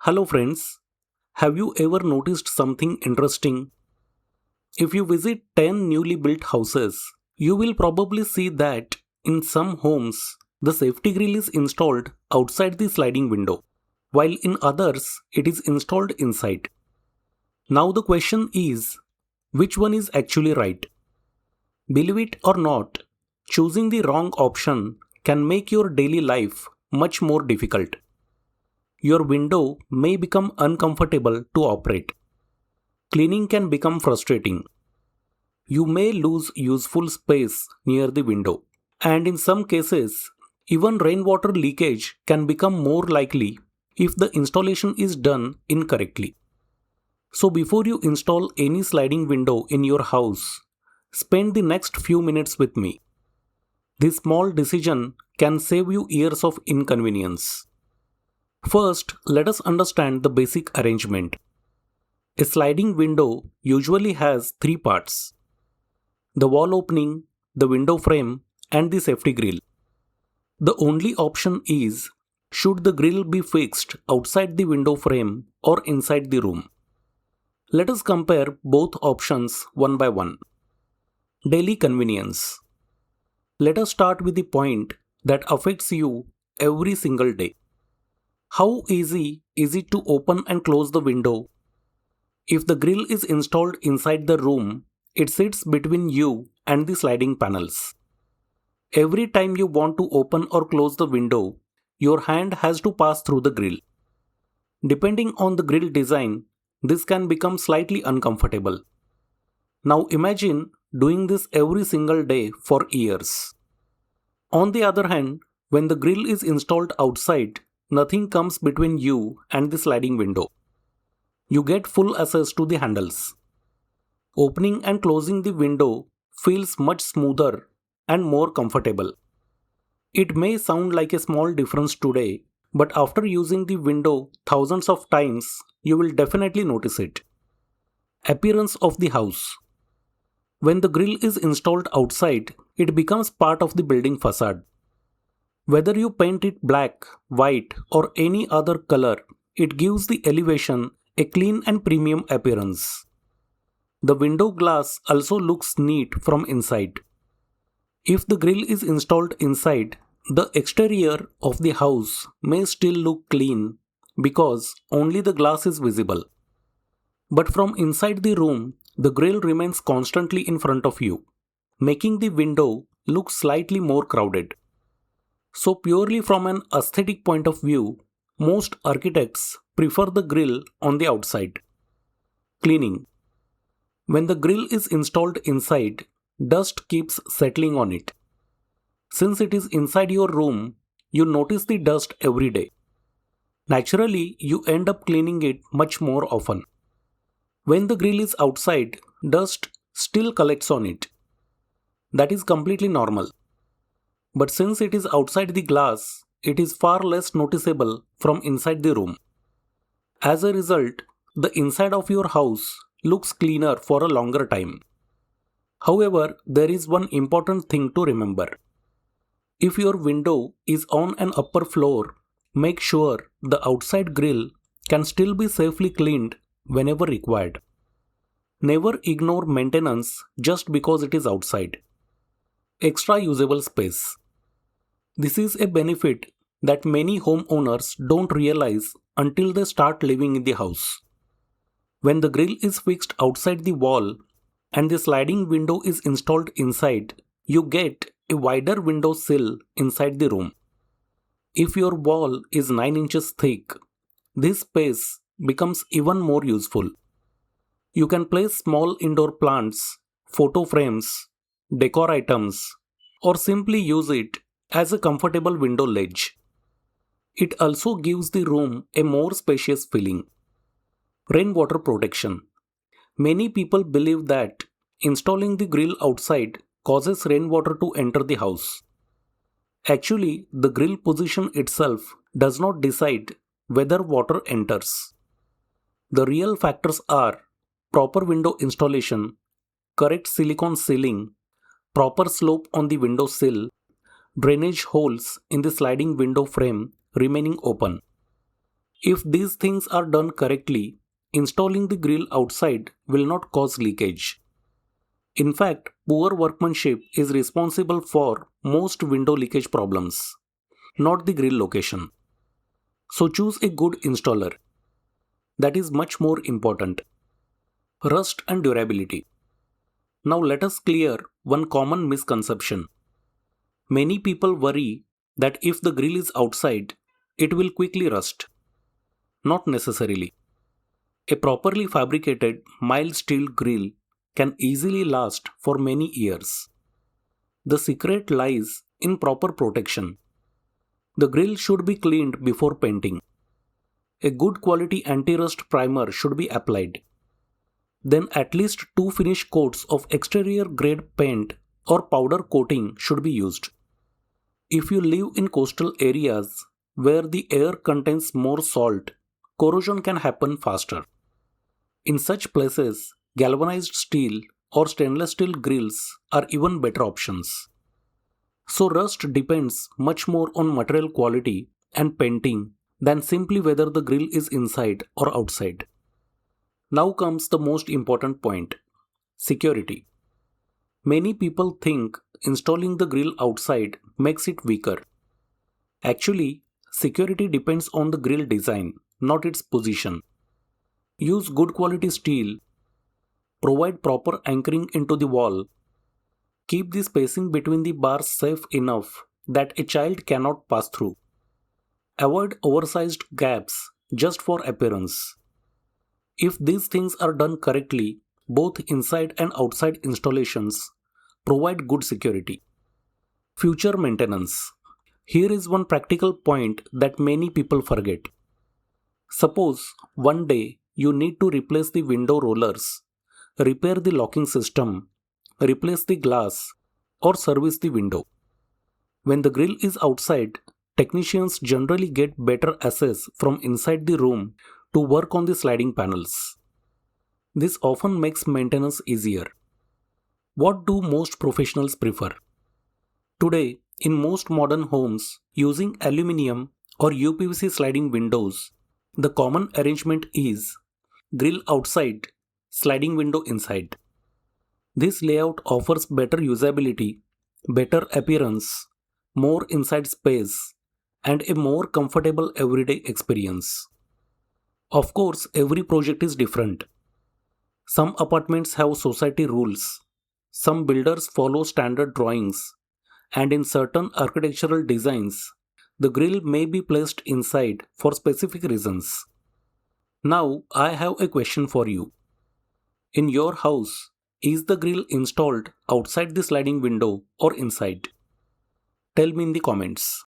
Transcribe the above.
Hello friends, have you ever noticed something interesting? If you visit 10 newly built houses, you will probably see that in some homes, the safety grill is installed outside the sliding window, while in others, it is installed inside. Now the question is, which one is actually right? Believe it or not, choosing the wrong option can make your daily life much more difficult. Your window may become uncomfortable to operate. Cleaning can become frustrating. You may lose useful space near the window. And in some cases, even rainwater leakage can become more likely if the installation is done incorrectly. So before you install any sliding window in your house, spend the next few minutes with me. This small decision can save you years of inconvenience. First, let us understand the basic arrangement. A sliding window usually has three parts: the wall opening, the window frame, and the safety grill. The only option is should the grill be fixed outside the window frame or inside the room. Let us compare both options one by one. Daily convenience. Let us start with the point that affects you every single day. How easy is it to open and close the window? If the grill is installed inside the room, it sits between you and the sliding panels. Every time you want to open or close the window, your hand has to pass through the grill. Depending on the grill design, this can become slightly uncomfortable. Now imagine doing this every single day for years. On the other hand, when the grill is installed outside, nothing comes between you and the sliding window. You get full access to the handles. Opening and closing the window feels much smoother and more comfortable. It may sound like a small difference today, but after using the window thousands of times, you will definitely notice it. Appearance of the house. When the grill is installed outside, it becomes part of the building facade. Whether you paint it black, white, or any other color, it gives the elevation a clean and premium appearance. The window glass also looks neat from inside. If the grill is installed inside, the exterior of the house may still look clean because only the glass is visible. But from inside the room, the grill remains constantly in front of you, making the window look slightly more crowded. So purely from an aesthetic point of view, most architects prefer the grill on the outside. Cleaning. When the grill is installed inside, dust keeps settling on it. Since it is inside your room, you notice the dust every day. Naturally, you end up cleaning it much more often. When the grill is outside, dust still collects on it. That is completely normal. But since it is outside the glass, it is far less noticeable from inside the room. As a result, the inside of your house looks cleaner for a longer time. However, there is one important thing to remember. If your window is on an upper floor, make sure the outside grill can still be safely cleaned whenever required. Never ignore maintenance just because it is outside. Extra usable space. This is a benefit that many homeowners don't realize until they start living in the house. When the grill is fixed outside the wall and the sliding window is installed inside, you get a wider window sill inside the room. If your wall is 9 inches thick, this space becomes even more useful. You can place small indoor plants, photo frames, decor items, or simply use it as a comfortable window ledge. It also gives the room a more spacious feeling. Rainwater protection. Many people believe that installing the grill outside causes rainwater to enter the house. Actually, the grill position itself does not decide whether water enters. The real factors are proper window installation, correct silicone sealing, proper slope on the window sill, drainage holes in the sliding window frame remaining open. If these things are done correctly, installing the grill outside will not cause leakage. In fact, poor workmanship is responsible for most window leakage problems, not the grill location. So choose a good installer. That is much more important. Rust and durability. Now let us clear one common misconception. Many people worry that if the grill is outside, it will quickly rust. Not necessarily. A properly fabricated mild steel grill can easily last for many years. The secret lies in proper protection. The grill should be cleaned before painting. A good quality anti-rust primer should be applied. Then at least 2 finish coats of exterior grade paint or powder coating should be used. If you live in coastal areas where the air contains more salt, corrosion can happen faster. In such places, galvanized steel or stainless steel grills are even better options. So rust depends much more on material quality and painting than simply whether the grill is inside or outside. Now comes the most important point: security. Many people think installing the grill outside makes it weaker. Actually, security depends on the grill design, not its position. Use good quality steel, provide proper anchoring into the wall, keep the spacing between the bars safe enough that a child cannot pass through. Avoid oversized gaps just for appearance. If these things are done correctly, both inside and outside installations provide good security. Future maintenance. Here is one practical point that many people forget. Suppose one day you need to replace the window rollers, repair the locking system, replace the glass, or service the window. When the grill is outside, technicians generally get better access from inside the room to work on the sliding panels. This often makes maintenance easier. What do most professionals prefer? Today, in most modern homes using aluminium or uPVC sliding windows, the common arrangement is grill outside, sliding window inside. This layout offers better usability, better appearance, more inside space, and a more comfortable everyday experience. Of course, every project is different. Some apartments have society rules, some builders follow standard drawings, and in certain architectural designs, the grill may be placed inside for specific reasons. Now, I have a question for you. In your house, is the grill installed outside the sliding window or inside? Tell me in the comments.